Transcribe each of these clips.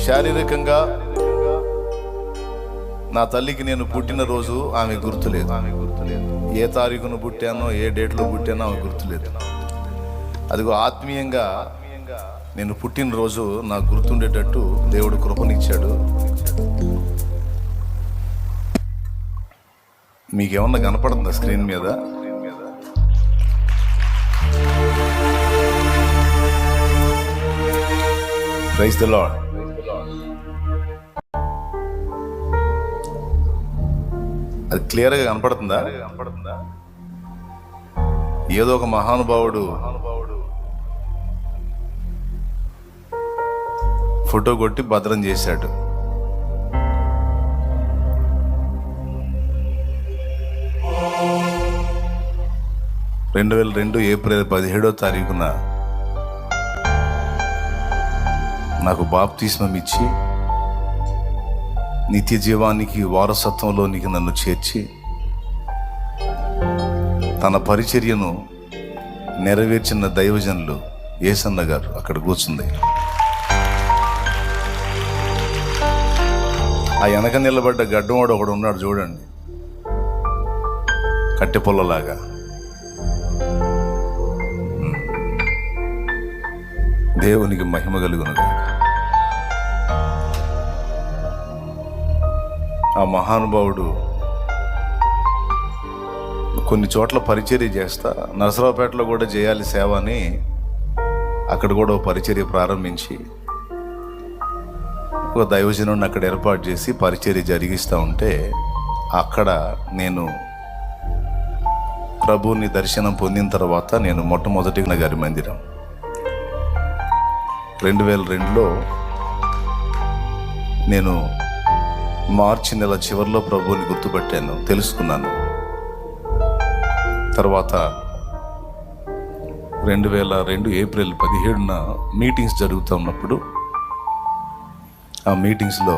శారీరకంగా నా తల్లికి నేను పుట్టిన రోజు ఆమె గుర్తులేదు. ఏ తారీఖును పుట్టానో, ఏ డేట్లో పుట్టానో ఆమె గుర్తులేదు. అదిగో ఆత్మీయంగా నేను పుట్టినరోజు నాకు గుర్తుండేటట్టు దేవుడు కృపనిచ్చాడు. మీకేమన్నా కనపడుతుందా స్క్రీన్ మీద? Praise the Lord. అది క్లియర్గా కనపడుతుందా? ఏదో ఒక మహానుభావుడు ఫోటో కొట్టి భద్రం చేశాడు. ఏప్రిల్ 17వ తారీఖున నాకు బాప్తిస్మం ఇచ్చి నిత్య జీవానికి వారసత్వంలోనికి నన్ను చేర్చి తన పరిచర్యను నెరవేర్చిన దైవజనులు ఏసన్న గారు అక్కడ కూర్చుంది. ఆ వెనక నిలబడ్డ గడ్డవాడు ఒకడు ఉన్నాడు చూడండి, కట్టె పొల్లలాగా. దేవునికి మహిమ కలుగునుగా. ఆ మహానుభావుడు కొన్ని చోట్ల పరిచర్య చేస్తా, నరసరావుపేటలో కూడా చేయాలి సేవ అని అక్కడ కూడా పరిచర్య ప్రారంభించి ఒక దైవజనుడిని అక్కడ ఏర్పాటు చేసి పరిచర్య జరిగిస్తూ ఉంటే అక్కడ నేను ప్రభువుని దర్శనం పొందిన తర్వాత నేను మొట్టమొదటిగా గారి మందిరం 2002లో నేను మార్చి నెల చివరిలో ప్రభువుని గుర్తుపట్టాను, తెలుసుకున్నాను. తర్వాత 2002 ఏప్రిల్ 17న మీటింగ్స్ జరుగుతున్నప్పుడు ఆ మీటింగ్స్లో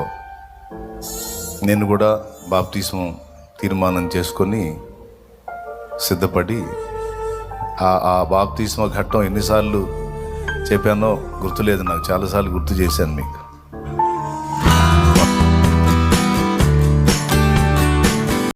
నేను కూడా బాప్తిస్మం తీర్మానం చేసుకొని సిద్ధపడి ఆ బాప్తిస్మ ఘట్టం ఎన్నిసార్లు చెప్పానో గుర్తులేదు నాకు, చాలాసార్లు గుర్తు చేశాను మీకు.